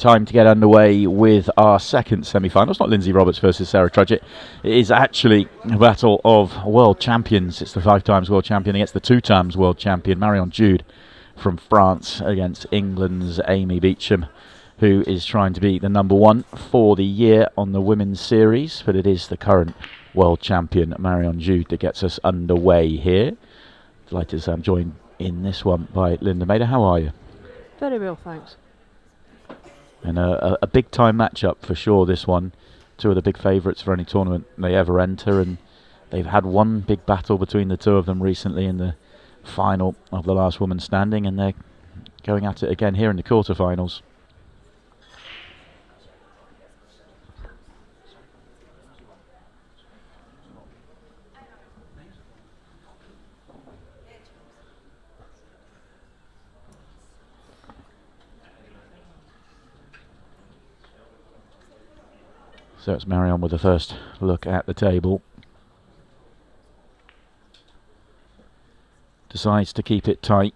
time to get underway with our second semi-final. It's not Lindsay Roberts versus Sarah Trudgett. It is actually a battle of world champions. It's the 5 times world champion against the 2 times world champion Marion Jude from France against England's Amy Beauchamp, who is trying to be the number 1 for the year on the women's series. But it is the current world champion Marion Jude that gets us underway here. Delighted to joined in this one by Linda Mader. How are you? Very well, thanks. And a big time matchup for sure, this one. 2 of the big favourites for any tournament they ever enter, and they've had one big battle between the 2 of them recently in the final of the last woman standing, and they're going at it again here in the quarterfinals. So it's Marion with the first look at the table. Decides to keep it tight.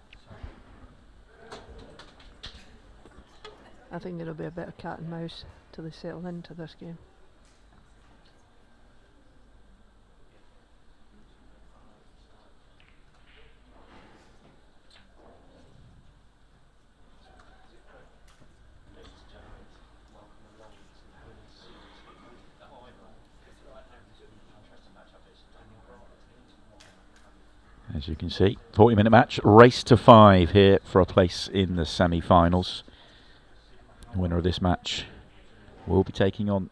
I think it'll be a bit of cat and mouse till they settle into this game. As you can see, 40-minute match, race to 5 here for a place in the semi-finals. The winner of this match will be taking on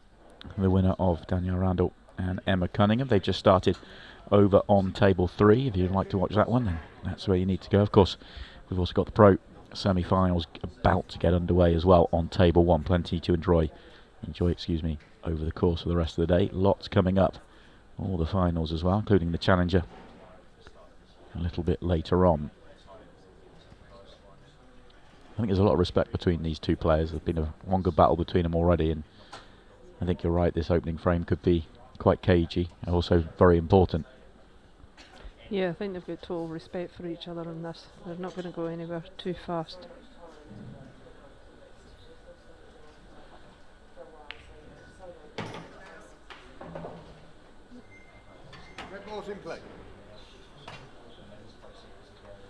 the winner of Danielle Randall and Emma Cunningham. They've just started over on table 3. If you'd like to watch that one, then that's where you need to go. Of course, we've also got the pro semi-finals about to get underway as well on table 1. Plenty to enjoy over the course of the rest of the day. Lots coming up. All the finals as well, including the Challenger a little bit later on. I think there's a lot of respect between these 2 players. There's been one good battle between them already, and I think you're right, this opening frame could be quite cagey and also very important. Yeah, I think they've got total respect for each other in this. They're not going to go anywhere too fast. Red ball's in play.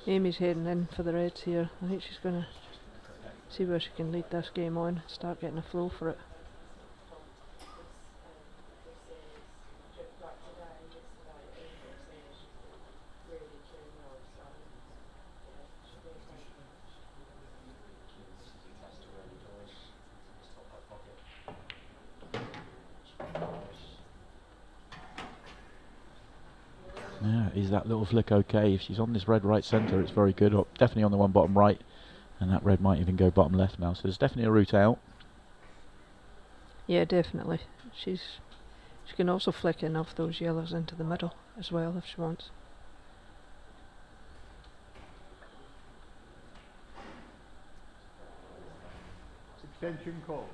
Amy's heading in for the reds here. I think she's going to see where she can lead this game on, start getting a flow for it. Yeah, is that little flick okay? If she's on this red right centre, it's very good. Or definitely on the one bottom right, and that red might even go bottom left now. So there's definitely a route out. Yeah, definitely. She can also flick enough those yellows into the middle as well if she wants. Extension call.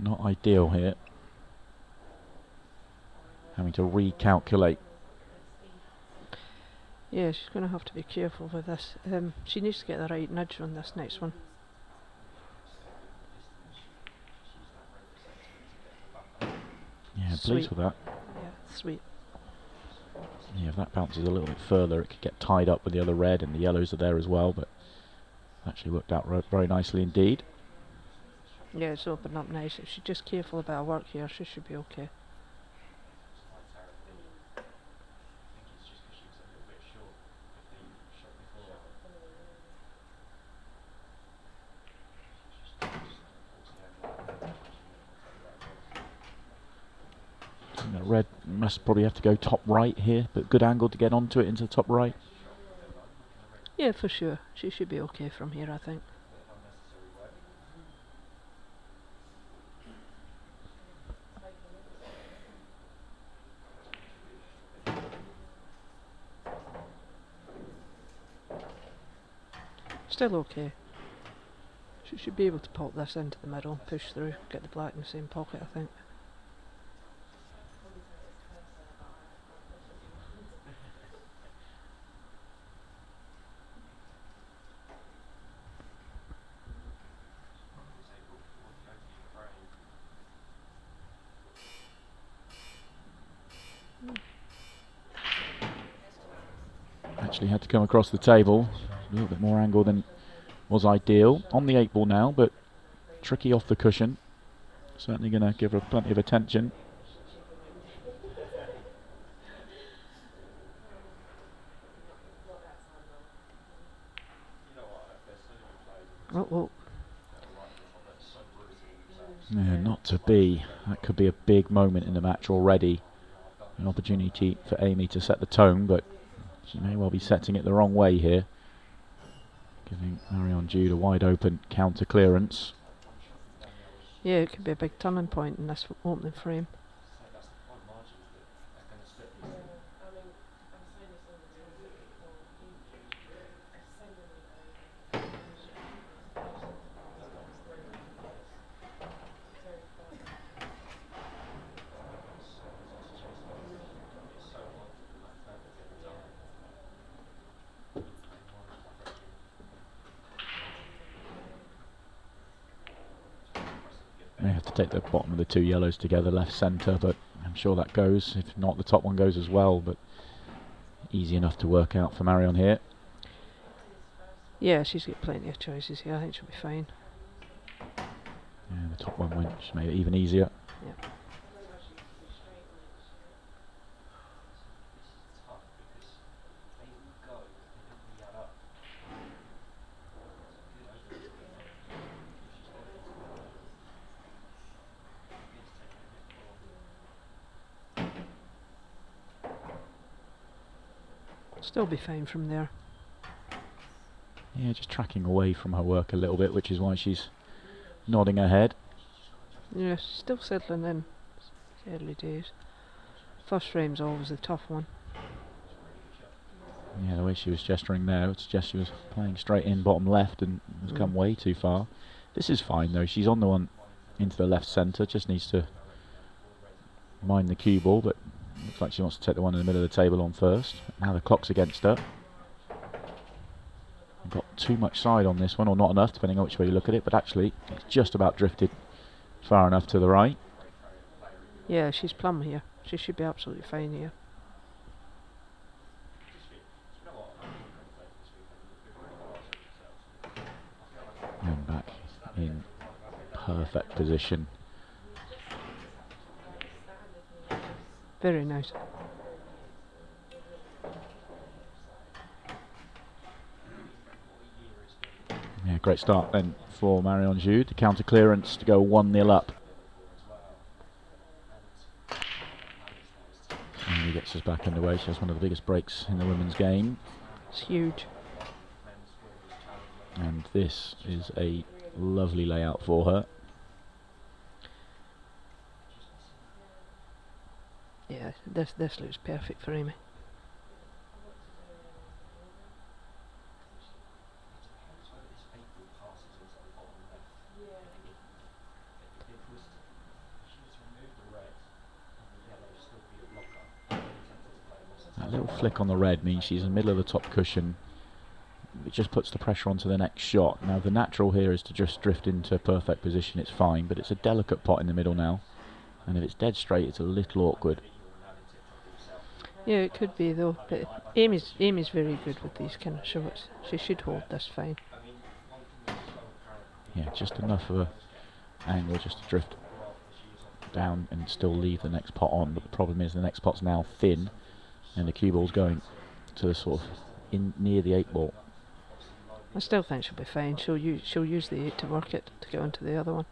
Not ideal here. Having to recalculate. Yeah, she's going to have to be careful with this. She needs to get the right nudge on this next one. Yeah, Sweet. pleased with that. Yeah, sweet. Yeah, if that bounces a little bit further, it could get tied up with the other red, and the yellows are there as well, but actually worked out very nicely indeed. Yeah, it's opened up nice. If she's just careful about her work here, she should be okay. Red must probably have to go top right here, but good angle to get onto it into the top right. Yeah, for sure. She should be okay from here, I think. still okay. She should be able to pop this into the middle and push through, get the black in the same pocket, I think. Actually had to come across the table. A little bit more angle than was ideal. On the 8 ball now, but tricky off the cushion. Certainly going to give her plenty of attention. Oh. Yeah, not to be. That could be a big moment in the match already. An opportunity for Amy to set the tone, but she may well be setting it the wrong way here. Giving Marion Jude a wide open counter clearance. Yeah, it could be a big turning point in this opening frame. May have to take the bottom of the 2 yellows together, left centre, but I'm sure that goes. If not, the top one goes as well, but easy enough to work out for Marion here. Yeah, she's got plenty of choices here. I think she'll be fine. Yeah, the top one went, which made it even easier. Yeah. Still be fine from there. Yeah, just tracking away from her work a little bit, which is why she's nodding her head. Yeah, she's still settling in. It's early days. First frame's always the tough one. Yeah, the way she was gesturing there would suggest she was playing straight in bottom left and has come way too far. This is fine though. She's on the one into the left centre, just needs to mind the cue ball, but looks like she wants to take the one in the middle of the table on first. Now the clock's against her. Got too much side on this one, or not enough, depending on which way you look at it, but actually it's just about drifted far enough to the right. Yeah, she's plumb here. She should be absolutely fine here. And back in perfect position. Very nice. Yeah, great start then for Marion Jude. The counter clearance to go 1-0 up. And he gets us back underway. She has one of the biggest breaks in the women's game. It's huge. And this is a lovely layout for her. Yeah, this looks perfect for Amy. That little flick on the red means she's in the middle of the top cushion. It just puts the pressure onto the next shot. Now the natural here is to just drift into perfect position, it's fine, but it's a delicate pot in the middle now. And if it's dead straight, it's a little awkward. Yeah, it could be though, but Amy's very good with these kind of shots. She should hold this fine. Yeah, just enough of a angle just to drift down and still leave the next pot on, but the problem is the next pot's now thin and the cue ball's going to the sort of in near the 8 ball. I still think she'll be fine. She'll use the 8 to work it to get onto the other one.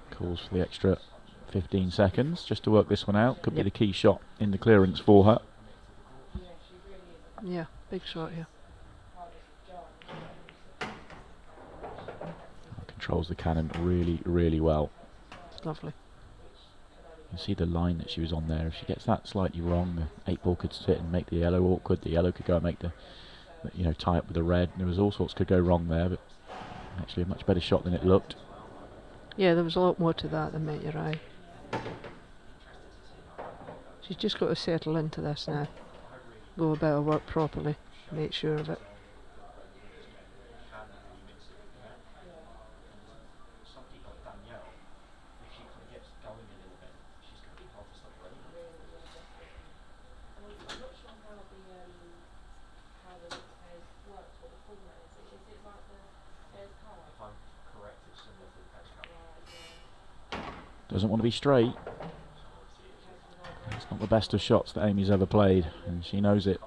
Calls for the extra 15 seconds just to work this one out. Could be Yep. the key shot in the clearance for her. Yeah, big shot here. Controls the cannon really, really well. It's lovely. You can see the line that she was on there. If she gets that slightly wrong, the 8 ball could sit and make the yellow awkward. The yellow could go and make the you know, tie up with the red. There was all sorts could go wrong there, but actually a much better shot than it looked. Yeah, there was a lot more to that than met your eye. She's just got to settle into this now. Go about her work properly. Make sure of it. Doesn't want to be straight. It's not the best of shots that Amy's ever played, and she knows it.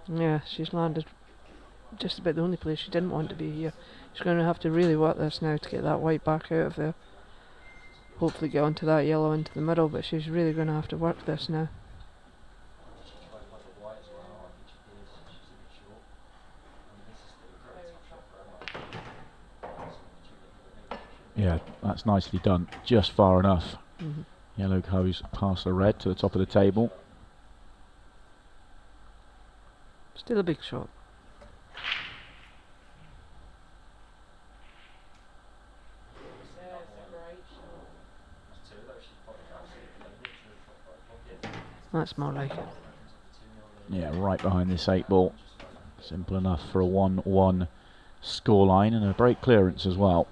Yeah, she's landed just about the only place she didn't want to be here. She's going to have to really work this now to get that white back out of there. Hopefully get onto that yellow into the middle, but she's really going to have to work this now. Yeah, that's nicely done. Just far enough. Mm-hmm. Yellow goes past the red to the top of the table. Still a big shot. That's more like it. Yeah, right behind this 8 ball. Simple enough for a 1-1 scoreline and a break clearance as well.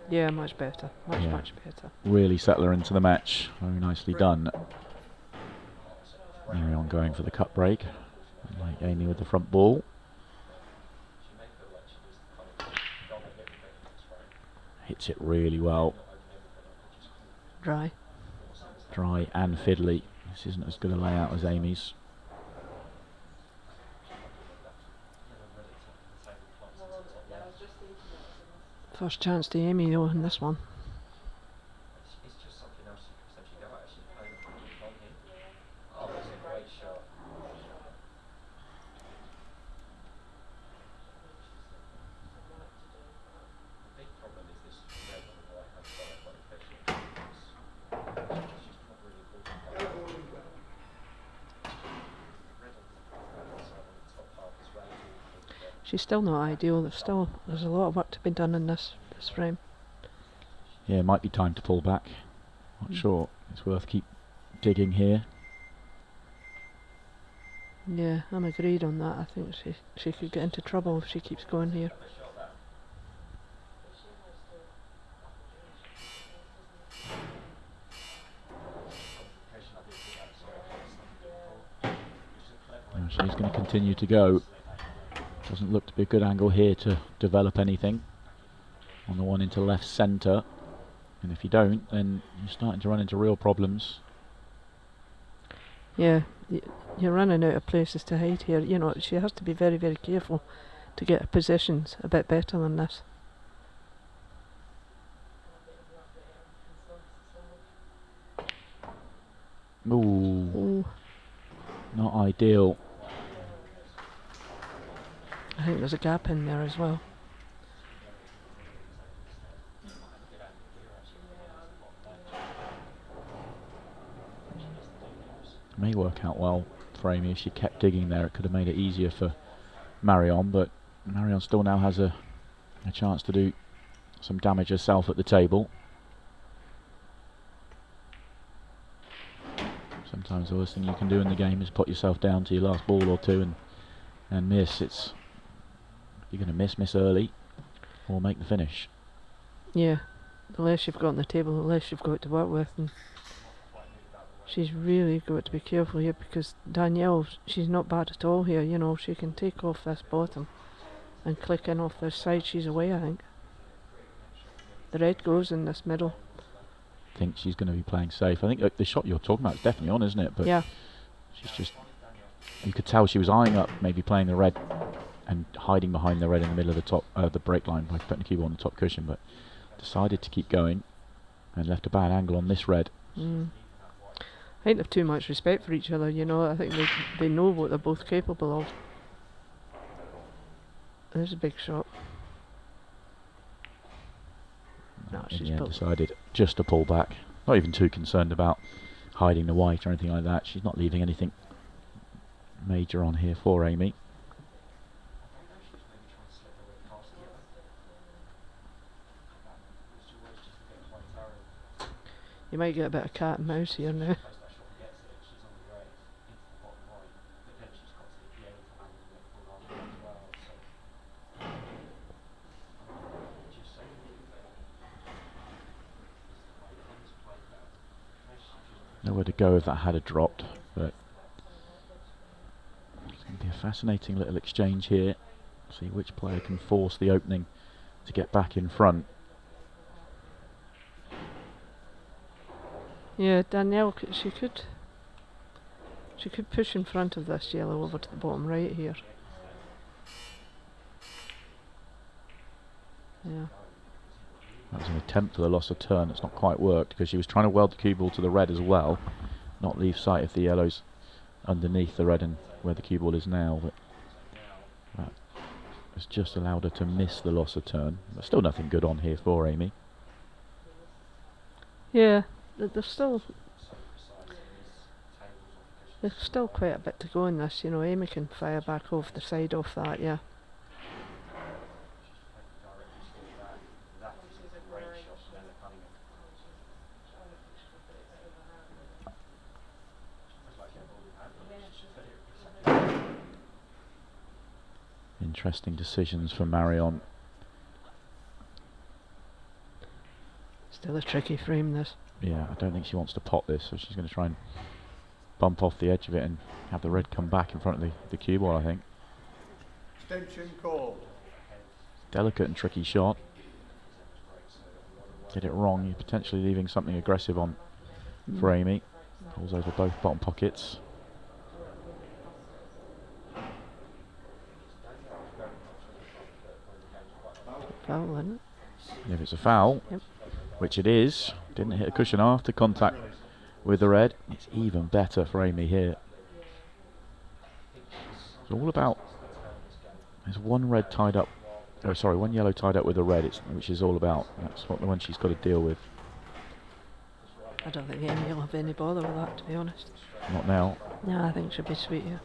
Yeah, much better. Much better. Really settle her into the match. Very nicely done. Marion going for the cut break. Like Amy with the front ball. Hits it really well. Dry. Dry and fiddly. This isn't as good a layout as Amy's. First chance to Amy though in this one. She's still not ideal. There's a lot of work to be done in this frame. Yeah, it might be time to pull back. Not sure. It's worth keep digging here. Yeah, I'm agreed on that. I think she could get into trouble if she keeps going here. And she's going to continue to go. Doesn't look to be a good angle here to develop anything. On the one into left centre. And if you don't, then you're starting to run into real problems. Yeah, you're running out of places to hide here. You know, she has to be very, very careful to get her positions a bit better than this. Ooh. Not ideal. I think there's a gap in there as well. May work out well for Amy if she kept digging there. It could have made it easier for Marion, but Marion still now has a chance to do some damage herself at the table. Sometimes the worst thing you can do in the game is put yourself down to your last ball or two and miss. It's you're going to miss early or make the finish. Yeah, the less you've got on the table, the less you've got to work with. And she's really got to be careful here because Danielle, she's not bad at all here. You know, she can take off this bottom and click in off this side. She's away, I think. The red goes in this middle. I think she's going to be playing safe. I think the shot you're talking about is definitely on, isn't it? But yeah, she's just, you could tell she was eyeing up, maybe playing the red and hiding behind the red in the middle of the top, the break line by putting the cue on the top cushion, but decided to keep going and left a bad angle on this red. I think they've too much respect for each other, you know. I think they know what they're both capable of. There's a big shot. No, she's decided just to pull back. Not even too concerned about hiding the white or anything like that. She's not leaving anything major on here for Amy. You might get a bit of cat and mouse here now. Nowhere to go if that had dropped, but it's going to be a fascinating little exchange here. See which player can force the opening to get back in front. Yeah, Danielle, she could push in front of this yellow over to the bottom right here. Yeah. That was an attempt for the loss of turn. It's not quite worked because she was trying to weld the cue ball to the red as well, not leave sight of the yellows underneath the red and where the cue ball is now. But that has just allowed her to miss the loss of turn. But still nothing good on here for Amy. Yeah, there's still quite a bit to go in this. You know, Amy can fire back off the side off that. Yeah. Interesting decisions for Marion. Still a tricky frame, this. Yeah, I don't think she wants to pot this, so she's going to try and bump off the edge of it and have the red come back in front of the cue ball, I think. Extension called. Delicate and tricky shot. Get it wrong, you're potentially leaving something aggressive on for Amy. Pulls over both bottom pockets. Foul, isn't it? If it's a foul, Yep. which it is, didn't hit a cushion after contact with the red, it's even better for Amy here. It's all about, there's one red tied up, oh sorry, one yellow tied up with a red, which is all about. That's what the one she's got to deal with. I don't think Amy will have any bother with that, to be honest. Not now. No, I think she'll be sweet here.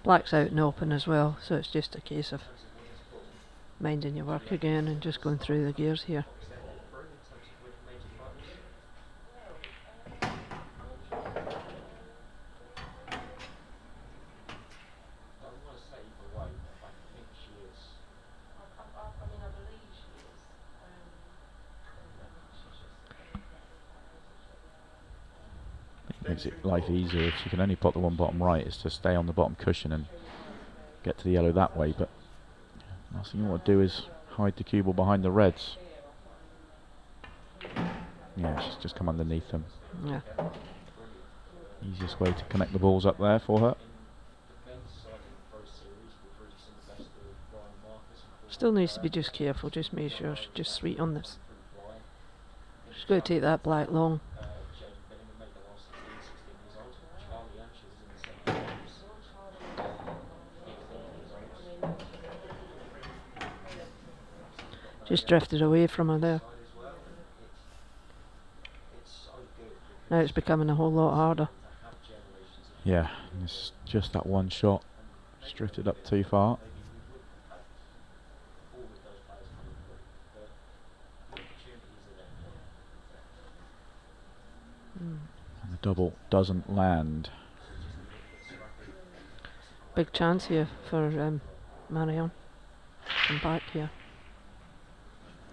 Black's out and open as well, so it's just a case of minding your work again and just going through the gears here. Makes it life easier if she can only pot the one bottom right, is to stay on the bottom cushion and get to the yellow that way. But last thing you want to do is hide the cue ball behind the reds. Yeah, she's just come underneath them. Yeah. Easiest way to connect the balls up there for her. Still needs to be just careful, just make sure she's just sweet on this. She's got to take that black long. Just drifted away from her there. Now it's becoming a whole lot harder. Yeah, it's just that one shot. She's drifted up too far. And the double doesn't land. Big chance here for Marion. Come back here.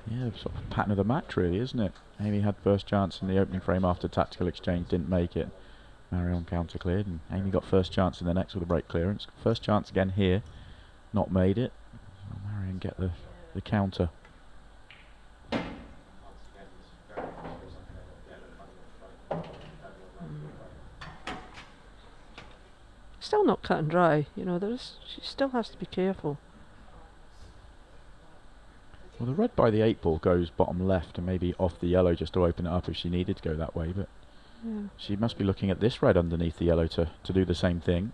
Yeah, sort of pattern of the match really, isn't it? Amy had first chance in the opening frame after tactical exchange, didn't make it. Marion counter cleared, and Amy got first chance in the next with a break clearance. First chance again here, not made it. Marion get the counter. Still not cut and dry, you know, she still has to be careful. Well, the red by the 8 ball goes bottom left and maybe off the yellow just to open it up if she needed to go that way, but Yeah. she must be looking at this red underneath the yellow to do the same thing.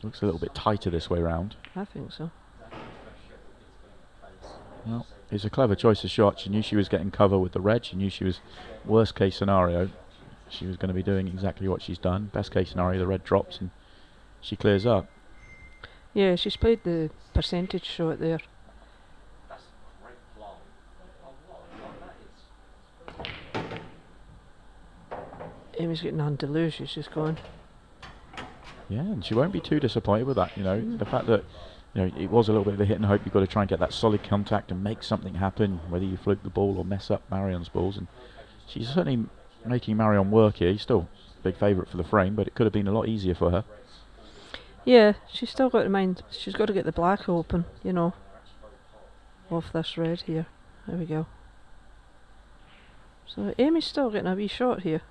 Looks a little bit tighter this way round. I think so. Well, it's a clever choice of shot. She knew she was getting cover with the red. She knew she was, worst case scenario, she was going to be doing exactly what she's done. Best case scenario, the red drops and she clears up. Yeah, she's played the percentage shot there. Amy's got none to lose, she's just gone. Yeah, and she won't be too disappointed with that. You know, the fact that, you know, it was a little bit of a hit and hope. You've got to try and get that solid contact and make something happen, whether you fluke the ball or mess up Marion's balls. And she's certainly making Marion work here. He's still a big favourite for the frame, but it could have been a lot easier for her. Yeah, she's still got to mind, she's got to get the black open, you know, off this red here. There we go. So Amy's still getting a wee shot here.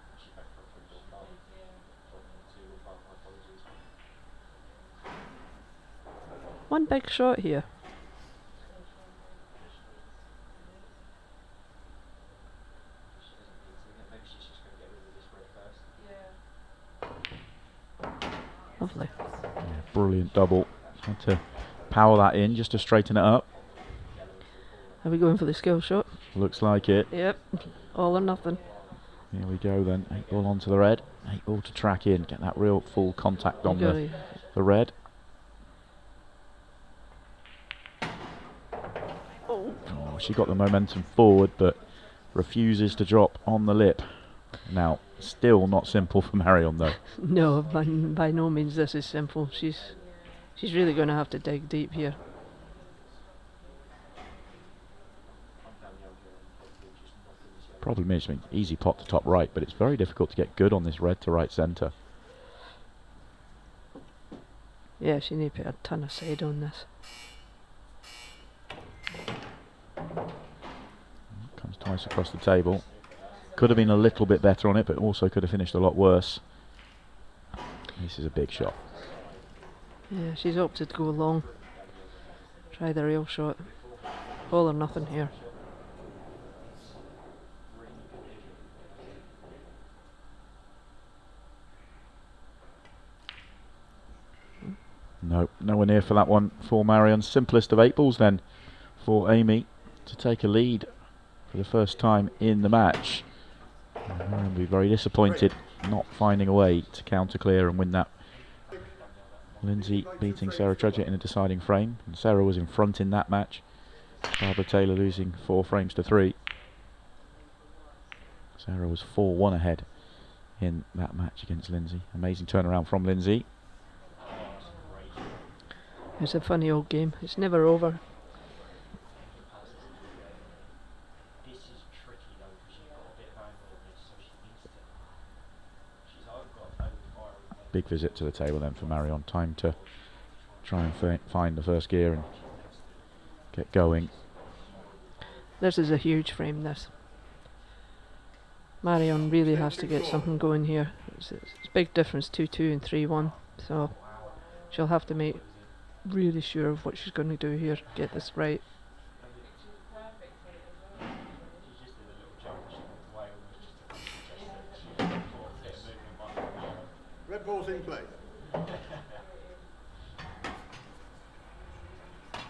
One big shot here. Lovely. Yeah, brilliant double. Had to power that in just to straighten it up. Are we going for the skill shot? Looks like it. Yep. All or nothing. Here we go then. 8 ball onto the red. 8 ball to track in. Get that real full contact on the red. Oh, she got the momentum forward, but refuses to drop on the lip. Now, still not simple for Marion though. No, by no means this is simple. She's really going to have to dig deep here. Problem is, I mean, easy pot to top right, but it's very difficult to get good on this red to right centre. Yeah, she needs to put a ton of side on this. Comes twice across the table. Could have been a little bit better on it, but also could have finished a lot worse. This is a big shot. Yeah, she's opted to go long. Try the real shot. All or nothing here. No, nowhere near for that one for Marion. Simplest of 8 balls then for Amy to take a lead for the first time in the match. Marion will be very disappointed not finding a way to counter clear and win that. Lindsay beating Sarah Trudgett in a deciding frame, and Sarah was in front in that match. Barbara Taylor losing 4 frames to 3. Sarah was 4-1 ahead in that match against Lindsay. Amazing turnaround from Lindsay. It's a funny old game. It's never over. Big visit to the table then for Marion. Time to try and find the first gear and get going. This is a huge frame, this. Marion really has to get something going here. It's a big difference, 2-2 and 3-1. So she'll have to make really sure of what she's going to do here. Get this right. Red ball's in play.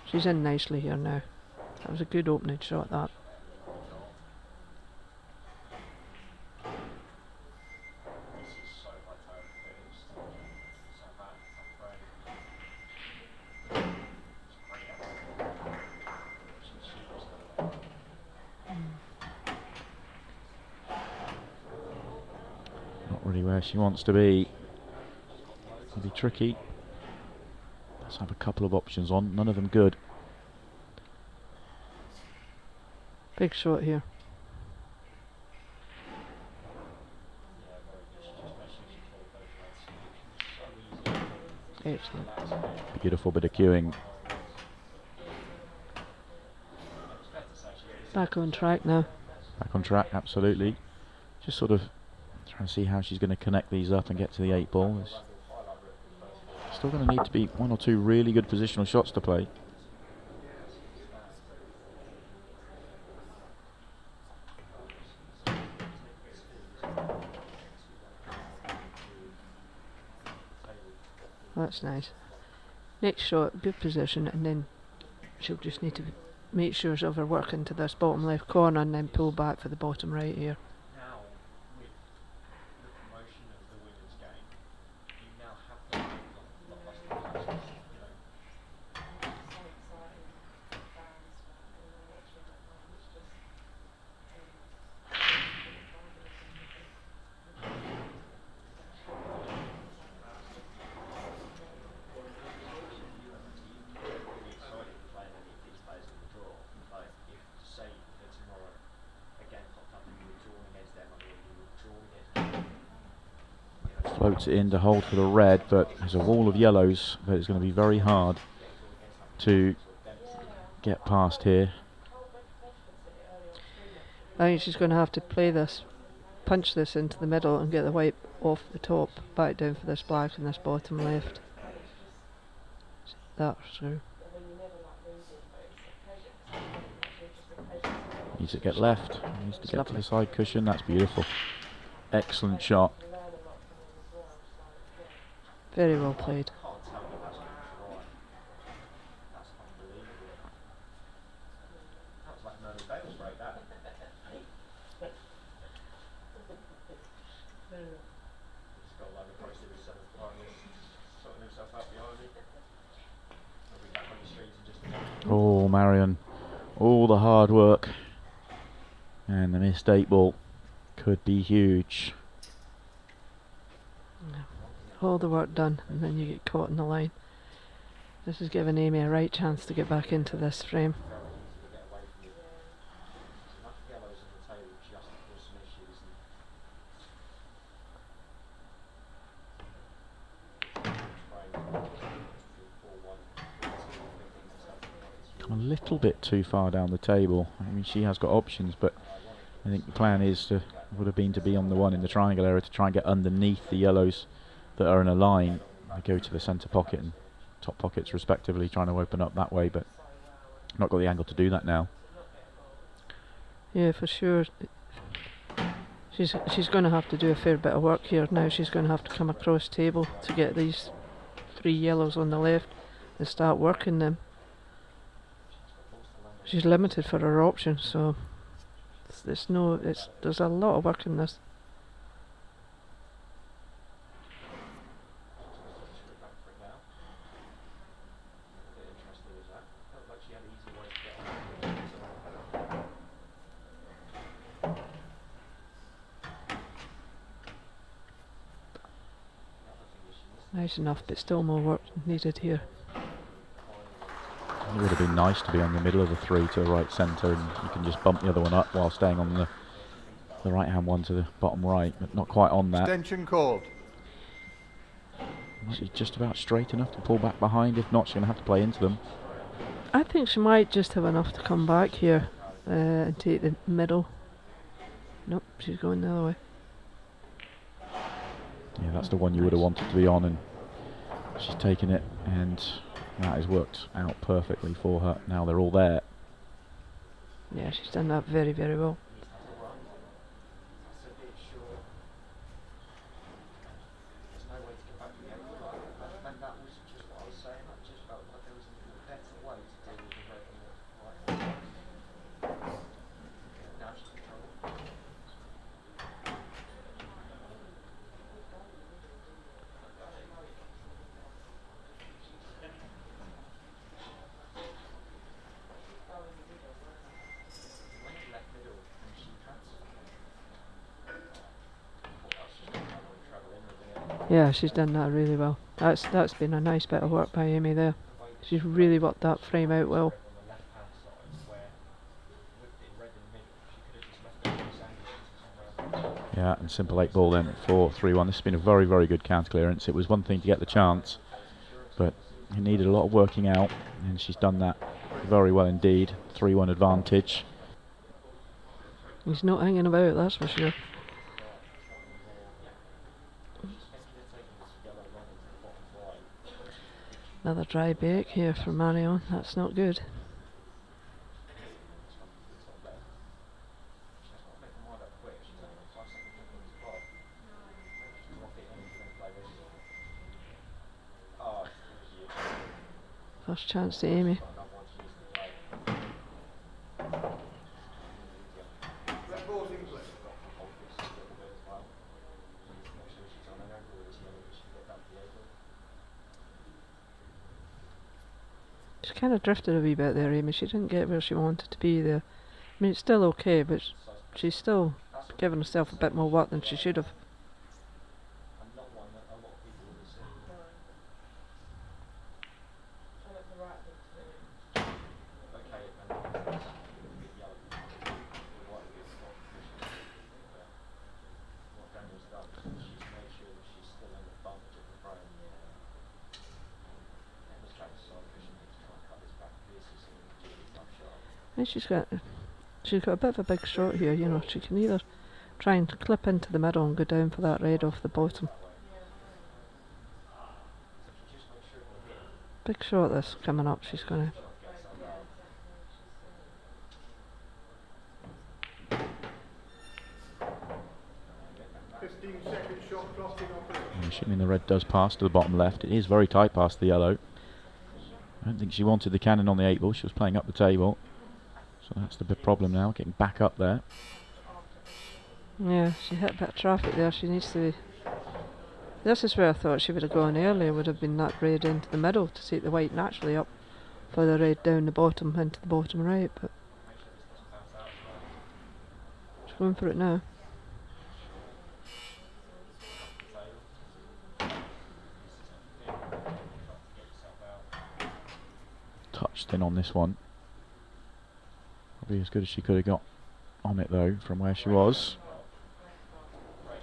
She's in nicely here now. That was a good opening shot, that. Not really where she wants to be. It'll be tricky. Let's have a couple of options on, none of them good. Big shot here. Excellent. Beautiful bit of cueing. Back on track now. Back on track, absolutely. Just sort of trying to see how she's going to connect these up and get to the 8 ball. There's still going to need to be 1 or 2 really good positional shots to play. That's nice. Next shot, good position, and then she'll just need to make sure of her work into this bottom left corner and then pull back for the bottom right here. Now, with the promotion of the women's game, you now have to have really excited playing any of these players in the draw. Like, if, say, for tomorrow, again popped up and you were drawn against them, or you were drawn against Floats it in to hold for the red, but there's a wall of yellows that is going to be very hard to get past here. I think she's going to have to play this, punch this into the middle and get the white off the top, back down for this black and this bottom left. That's through. Needs to get left, needs to get to the side cushion. That's beautiful. Excellent shot. Very well played. Oh, Marion. All the hard work. And the missed 8 ball could be huge. All the work done and then you get caught in the line. This is giving Amy a right chance to get back into this frame. A little bit too far down the table. I mean, she has got options, but I think the plan would have been to be on the one in the triangle area to try and get underneath the yellows that are in a line. I go to the centre pocket and top pockets respectively, trying to open up that way, but not got the angle to do that now. Yeah, for sure. She's going to have to do a fair bit of work here now. She's going to have to come across table to get these 3 yellows on the left and start working them. She's limited for her options, so there's a lot of work in this. Nice enough, but still more work needed here. It would have been nice to be on the middle of the 3 to the right centre, and you can just bump the other one up while staying on the right hand one to the bottom right, but not quite on that. Extension called. She's just about straight enough to pull back behind. If not, she's going to have to play into them. I think she might just have enough to come back here and take the middle. Nope, she's going the other way. Yeah, that's the one you would have wanted to be on, and she's taken it, and that has worked out perfectly for her. Now they're all there. Yeah, she's done that very, very well. Yeah, she's done that really well. That's been a nice bit of work by Amy there. She's really worked that frame out well. Yeah, and simple 8 ball then for 3-1. This has been a very, very good counter clearance. It was one thing to get the chance, but it needed a lot of working out, and she's done that very well indeed. 3-1 advantage. He's not hanging about, that's for sure. Another dry break here for Marion. That's not good. First chance to Amy. She kind of drifted a wee bit there, Amy. She didn't get where she wanted to be there. I mean, it's still okay, but she's still giving herself a bit more work than she should have. And not one that a lot of people would have seen. Okay, and that's a bit yellow. What Daniel's done, she's made sure that she's still in the front of the frame. And was trying to solve Christian to try and cut this back fiercely so we can do a tough shot. I think she's got a bit of a big shot here, you know. She can either try and clip into the middle and go down for that red off the bottom. Big shot this coming up. She's going to. 15-second shot clock in operation. Assuming the red does pass to the bottom left. It is very tight past the yellow. I don't think she wanted the cannon on the 8 ball. She was playing up the table. So that's the big problem now, getting back up there. Yeah, she hit a bit of traffic there. She needs to be. This is where I thought she would have gone earlier. Would have been that red into the middle to take the white naturally up for the red down the bottom into the bottom right. But she's going for it now. Touched in on this one. Probably as good as she could have got on it though from where she was.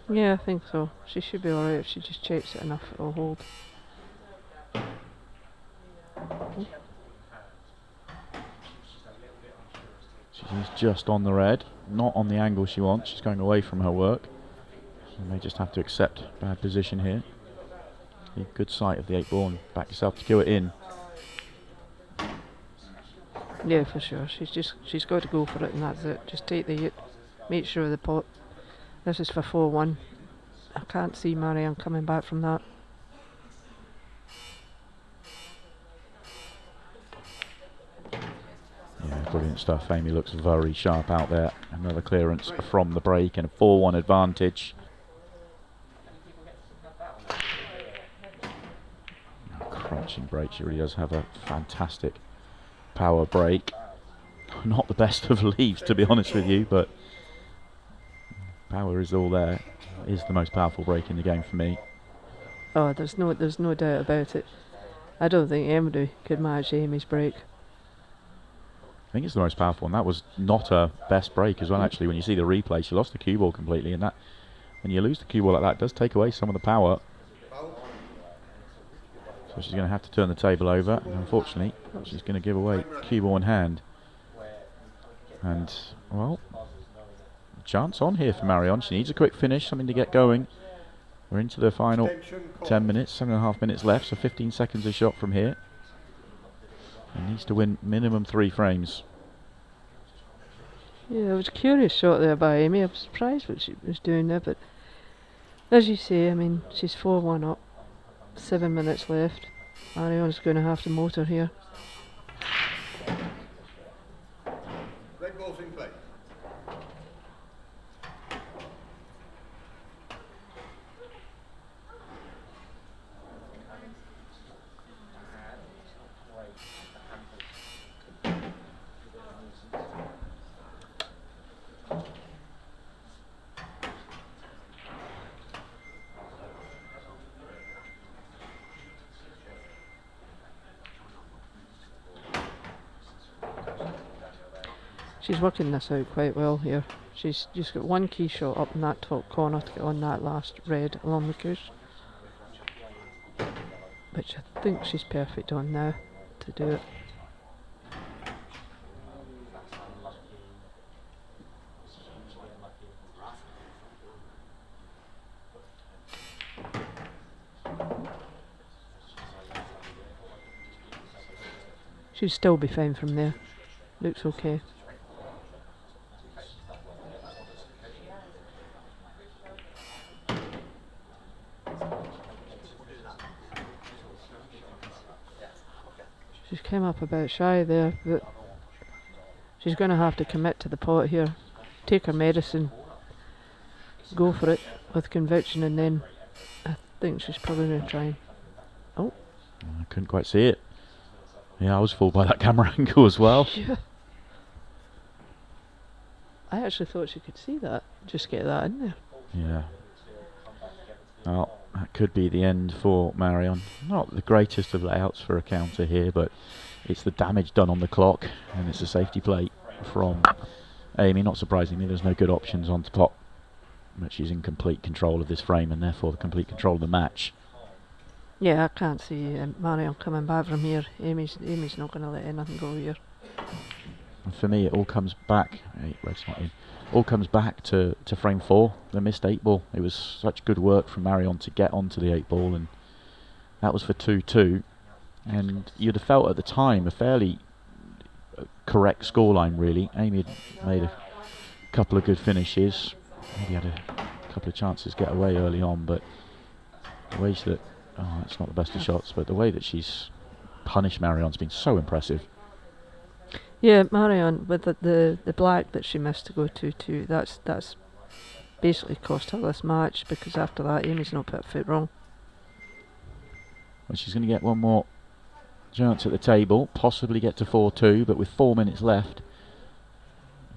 Yeah, I think so. She should be alright if she just checks it enough. It'll hold. She's just on the red, not on the angle she wants. She's going away from her work. She may just have to accept bad position here. A good sight of the 8 ball and back yourself to cue it in. Yeah, for sure. She's got to go for it, and that's it. Just take the make sure the pot. This is for 4-1. I can't see Marion coming back from that. Yeah, brilliant stuff. Amy looks very sharp out there. Another clearance from the break and a 4-1 advantage. Crunching break. She really does have a fantastic power break. Not the best of leaves, to be honest with you, but power is all there. It is the most powerful break in the game for me. Oh, there's no doubt about it. I don't think anybody could match Amy's break. I think it's the most powerful, and that was not her best break as well. Actually, when you see the replay, she lost the cue ball completely, and that when you lose the cue ball like that, it does take away some of the power. So she's going to have to turn the table over, and unfortunately, she's going to give away cue ball in hand. And well, chance on here for Marion. She needs a quick finish, something to get going. We're into the final 10 minutes, 7.5 minutes left, so 15 seconds a shot from here. And needs to win minimum 3 frames. Yeah, it was a curious shot there by Amy. I was surprised what she was doing there, but as you say, I mean, she's 4-1 up, 7 minutes left. Marion's going to have to motor here. Red ball's in play. She's working this out quite well here. She's just got one key shot up in that top corner to get on that last red along the couche, which I think she's perfect on now to do it. She'd still be fine from there. Looks okay. She's came up a bit shy there, but she's going to have to commit to the pot here. Take her medicine, go for it with conviction, and then I think she's probably going to try and... Oh. I couldn't quite see it. Yeah, I was fooled by that camera angle as well. Yeah. I actually thought she could see that. Just get that in there. Yeah. Well, that could be the end for Marion. Not the greatest of layouts for a counter here, but it's the damage done on the clock, and it's a safety plate from Amy. Not surprisingly, there's no good options on top, but she's in complete control of this frame and therefore the complete control of the match. Yeah, I can't see Marion coming back from here. Amy's not going to let anything go here. And for me, it all comes back. Red's not in. All comes back to frame 4, the missed 8 ball. It was such good work from Marion to get onto the 8 ball, and that was for 2-2. And you'd have felt at the time a fairly correct scoreline, really. Amy had made a couple of good finishes, maybe had a couple of chances to get away early on, but the way that, it's not the best of shots, but the way that she's punished Marion's been so impressive. Yeah, Marion, with the black that she missed to go 2-2, that's basically cost her this match, because after that Amy's not put a foot wrong. Well, she's going to get one more chance at the table, possibly get to 4-2, but with 4 minutes left,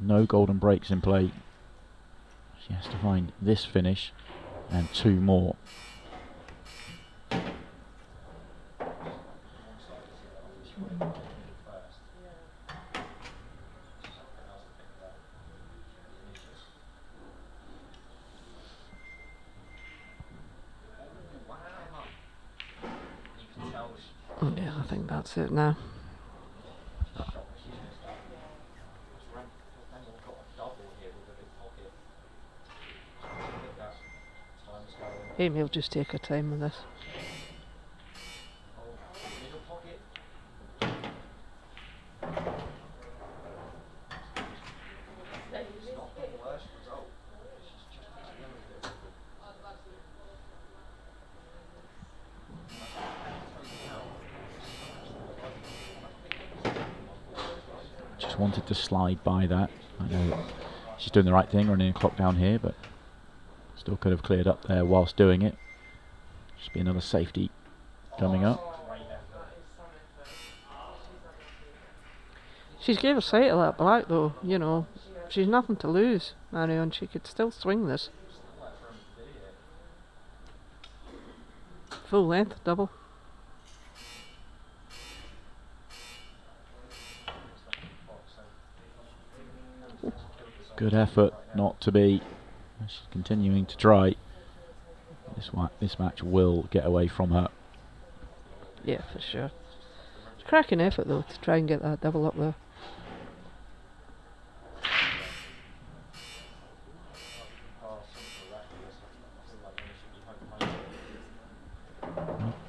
no golden breaks in play. She has to find this finish and 2 more. Yeah, I think that's it now. Amy will just take her time with this. Just wanted to slide by that. I know she's doing the right thing, running a clock down here, but still could have cleared up there whilst doing it. Just be another safety coming up. She's gave her sight of that black though, you know. She's nothing to lose, Marion. She could still swing this. Full length double. Good effort not to be. She's continuing to try. This match will get away from her. Yeah, for sure. It's a cracking effort though to try and get that double up there.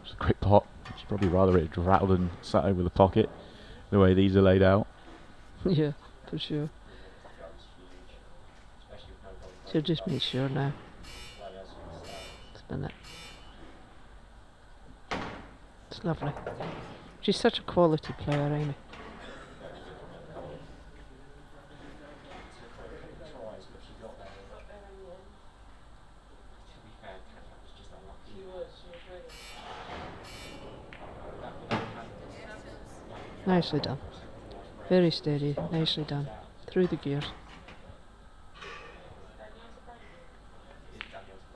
It's a quick pot. She'd probably rather it rattled and sat over the pocket the way these are laid out. Yeah, for sure. So just make sure now. Spin it. It's lovely. She's such a quality player, Amy. Nicely done. Very steady, nicely done. Through the gears.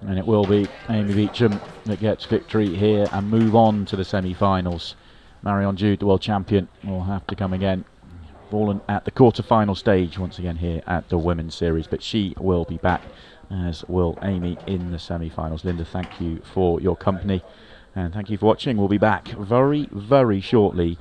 And it will be Amy Beauchamp that gets victory here and move on to the semi-finals. Marion Jude, the world champion, will have to come again. Fallen at the quarter-final stage once again here at the Women's Series, but she will be back, as will Amy, in the semi-finals. Linda, thank you for your company and thank you for watching. We'll be back very, very shortly